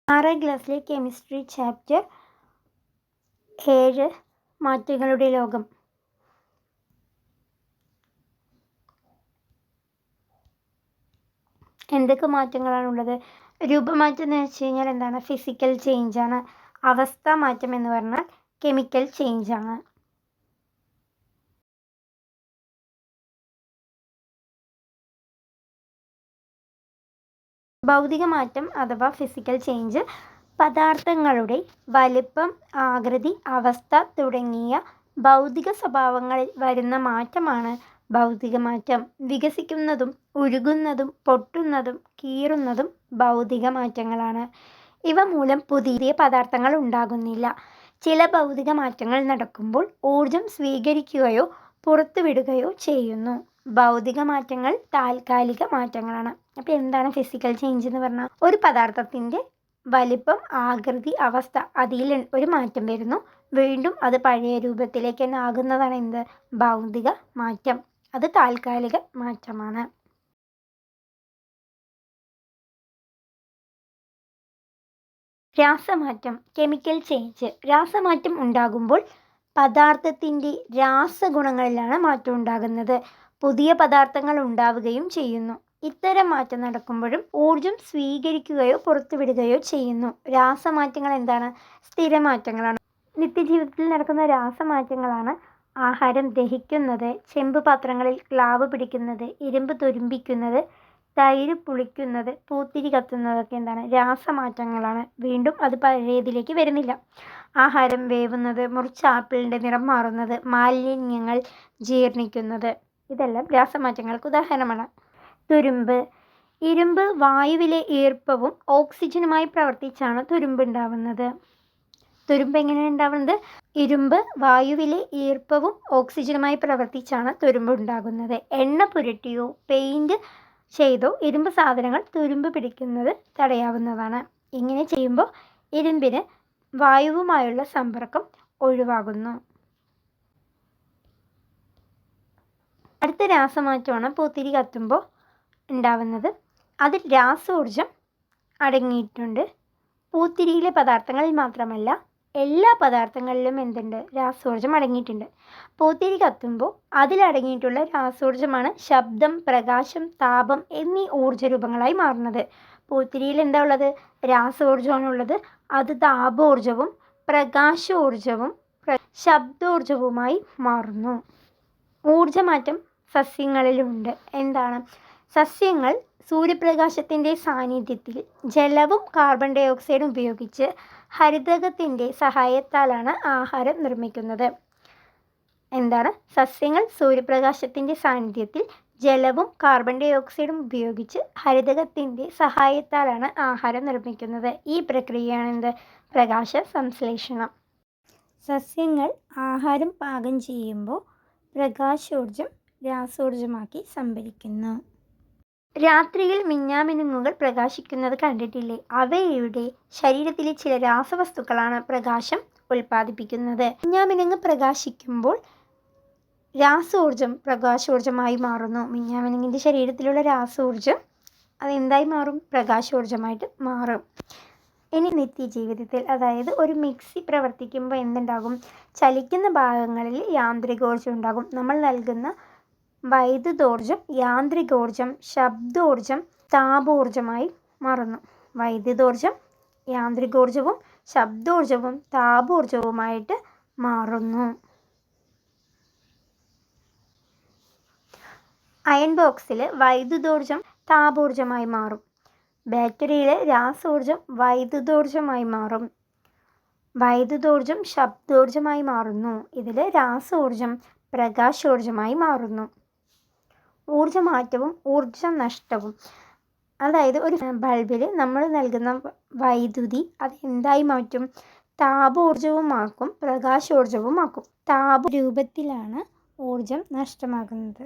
6ാം ക്ലാസ്സിലെ chemistry chapter 7 മാറ്റങ്ങളുടെ ലോകം. എന്തൊക്കെ മാറ്റങ്ങളാണുള്ളത്? രൂപമാറ്റം എന്ന് വെച്ച് കഴിഞ്ഞാൽ എന്താണ്? ഫിസിക്കൽ ചേഞ്ചാണ്. അവസ്ഥ മാറ്റം എന്ന് പറഞ്ഞാൽ കെമിക്കൽ ചേഞ്ചാണ്. ഭൗതിക മാറ്റം അഥവാ ഫിസിക്കൽ ചേഞ്ച് പദാർത്ഥങ്ങളുടെ വലിപ്പം, ആകൃതി, അവസ്ഥ തുടങ്ങിയ ഭൗതിക സ്വഭാവങ്ങളിൽ വരുന്ന മാറ്റമാണ് ഭൗതിക മാറ്റം. വികസിക്കുന്നതും ഉരുകുന്നതും പൊട്ടുന്നതും കീറുന്നതും ഭൗതിക മാറ്റങ്ങളാണ്. ഇവ മൂലം പുതിയ പദാർത്ഥങ്ങൾ ഉണ്ടാകുന്നില്ല. ചില ഭൗതിക മാറ്റങ്ങൾ നടക്കുമ്പോൾ ഊർജം സ്വീകരിക്കുകയോ പുറത്തുവിടുകയോ ചെയ്യുന്നു. ഭൗതിക മാറ്റങ്ങൾ താൽക്കാലിക മാറ്റങ്ങളാണ്. അപ്പോൾ എന്താണ് ഫിസിക്കൽ ചേഞ്ച് എന്ന് പറഞ്ഞാൽ? ഒരു പദാർത്ഥത്തിൻ്റെ വലിപ്പം, ആകൃതി, അവസ്ഥ അതിൽ ഒരു മാറ്റം വരുന്നു. വീണ്ടും അത് പഴയ രൂപത്തിലേക്ക് തന്നെ ആകുന്നതാണ് എന്ത്? ഭൗതിക മാറ്റം. അത് താൽക്കാലിക മാറ്റമാണ്. രാസമാറ്റം, കെമിക്കൽ ചേഞ്ച്. രാസമാറ്റം ഉണ്ടാകുമ്പോൾ പദാർത്ഥത്തിൻ്റെ രാസഗുണങ്ങളിലാണ് മാറ്റം ഉണ്ടാകുന്നത്. പുതിയ പദാർത്ഥങ്ങൾ ഉണ്ടാവുകയും ചെയ്യുന്നു. ഇത്തരം മാറ്റം നടക്കുമ്പോഴും ഊർജം സ്വീകരിക്കുകയോ പുറത്തുവിടുകയോ ചെയ്യുന്നു. രാസമാറ്റങ്ങൾ എന്താണ്? സ്ഥിരമാറ്റങ്ങളാണ്. നിത്യജീവിതത്തിൽ നടക്കുന്ന രാസമാറ്റങ്ങളാണ് ആഹാരം ദഹിക്കുന്നത്, ചെമ്പ് പാത്രങ്ങളിൽ ക്ലാവ് പിടിക്കുന്നത്, ഇരുമ്പ് തുരുമ്പിക്കുന്നത്, തൈര് പുളിക്കുന്നത്, പൂത്തിരി കത്തുന്നതൊക്കെ എന്താണ്? രാസമാറ്റങ്ങളാണ്. വീണ്ടും അത് പഴയതിലേക്ക് വരുന്നില്ല. ആഹാരം വേവുന്നത്, മുറിച്ച ആപ്പിളിൻ്റെ നിറം മാറുന്നത്, മാലിന്യങ്ങൾ ജീർണിക്കുന്നത്, ഇതെല്ലാം രാസമാറ്റങ്ങൾക്ക് ഉദാഹരണമാണ്. തുരുമ്പ്. ഇരുമ്പ് വായുവിലെ ഈർപ്പവും ഓക്സിജനുമായി പ്രവർത്തിച്ചാണ് തുരുമ്പ് ഉണ്ടാവുന്നത്. തുരുമ്പ് എങ്ങനെയാണ് ഉണ്ടാവുന്നത്? ഇരുമ്പ് വായുവിലെ ഈർപ്പവും ഓക്സിജനുമായി പ്രവർത്തിച്ചാണ് തുരുമ്പ് ഉണ്ടാകുന്നത്. എണ്ണ പുരട്ടിയോ പെയിൻറ് ചെയ്തോ ഇരുമ്പ് സാധനങ്ങൾ തുരുമ്പ് പിടിക്കുന്നത് തടയാവുന്നതാണ്. ഇങ്ങനെ ചെയ്യുമ്പോൾ ഇരുമ്പിന് വായുവുമായുള്ള സമ്പർക്കം ഒഴിവാകുന്നു. അടുത്ത രാസമാറ്റമാണ് പൂത്തിരി കത്തുമ്പോൾ ഉണ്ടാവുന്നത്. അതിൽ രാസോർജം അടങ്ങിയിട്ടുണ്ട്. പൂത്തിരിയിലെ പദാർത്ഥങ്ങളിൽ മാത്രമല്ല എല്ലാ പദാർത്ഥങ്ങളിലും എന്തുണ്ട്? രാസോർജം അടങ്ങിയിട്ടുണ്ട്. പൂത്തിരി കത്തുമ്പോൾ അതിലടങ്ങിയിട്ടുള്ള രാസോർജമാണ് ശബ്ദം, പ്രകാശം, താപം എന്നീ ഊർജ്ജരൂപങ്ങളായി മാറുന്നത്. പൂത്തിരിയിൽ എന്താ ഉള്ളത്? രാസോർജമാണുള്ളത്. അത് താപോർജവും പ്രകാശോർജവും ശബ്ദോർജവുമായി മാറുന്നു. ഊർജ്ജമാറ്റം സസ്യങ്ങളിലുണ്ട്. എന്താണ്? സസ്യങ്ങൾ സൂര്യപ്രകാശത്തിൻ്റെ സാന്നിധ്യത്തിൽ ജലവും കാർബൺ ഡൈ ഓക്സൈഡും ഉപയോഗിച്ച് ഹരിതകത്തിൻ്റെ സഹായത്താലാണ് ആഹാരം നിർമ്മിക്കുന്നത്. എന്താണ്? സസ്യങ്ങൾ സൂര്യപ്രകാശത്തിൻ്റെ സാന്നിധ്യത്തിൽ ജലവും കാർബൺ ഡൈ ഓക്സൈഡും ഉപയോഗിച്ച് ഹരിതകത്തിൻ്റെ സഹായത്താലാണ് ആഹാരം നിർമ്മിക്കുന്നത്. ഈ പ്രക്രിയയാണ് എന്ത്? പ്രകാശ സംശ്ലേഷണം. സസ്യങ്ങൾ ആഹാരം പാകം ചെയ്യുമ്പോൾ പ്രകാശോർജം രാസോർജമാക്കി സംഭരിക്കുന്നു. രാത്രിയിൽ മിന്നാമിനുങ്ങുകൾ പ്രകാശിക്കുന്നത് കണ്ടിട്ടില്ലേ? അവയുടെ ശരീരത്തിലെ ചില രാസവസ്തുക്കളാണ് പ്രകാശം ഉൽപ്പാദിപ്പിക്കുന്നത്. മിന്നാമിനുങ്ങ് പ്രകാശിക്കുമ്പോൾ രാസോർജം പ്രകാശോർജമായി മാറുന്നു. മിന്നാമിനുങ്ങിൻ്റെ ശരീരത്തിലുള്ള രാസോർജം അതെന്തായി മാറും? പ്രകാശോർജമായിട്ട് മാറും. ഇനി നിത്യജീവിതത്തിൽ, അതായത് ഒരു മിക്സി പ്രവർത്തിക്കുമ്പോൾ എന്തുണ്ടാകും? ചലിക്കുന്ന ഭാഗങ്ങളിൽ യാന്ത്രികോർജം ഉണ്ടാകും. നമ്മൾ നൽകുന്ന വൈദ്യുതോർജം യാന്ത്രികോർജം, ശബ്ദോർജം താപോർജമായി മാറുന്നു. വൈദ്യുതോർജം യാന്ത്രികോർജവും ശബ്ദോർജവും താപോർജവുമായിട്ട് മാറുന്നു. അയൺ ബോക്സിൽ വൈദ്യുതോർജം താപോർജമായി മാറും. ബാറ്ററിയിൽ രാസോർജം വൈദ്യുതോർജമായി മാറും. വൈദ്യുതോർജം ശബ്ദോർജമായി മാറുന്നു. ഇതിൽ രാസോർജം പ്രകാശോർജമായി മാറുന്നു. ഊർജ്ജമാറ്റവും ഊർജ്ജനഷ്ടവും. അതായത് ഒരു ബൾബിൽ നമ്മൾ നൽകുന്ന വൈദ്യുതി അത് എന്തായി മാറ്റും? താപോർജവുമാക്കും പ്രകാശോർജവുമാക്കും. താപ രൂപത്തിലാണ് ഊർജം നഷ്ടമാകുന്നത്.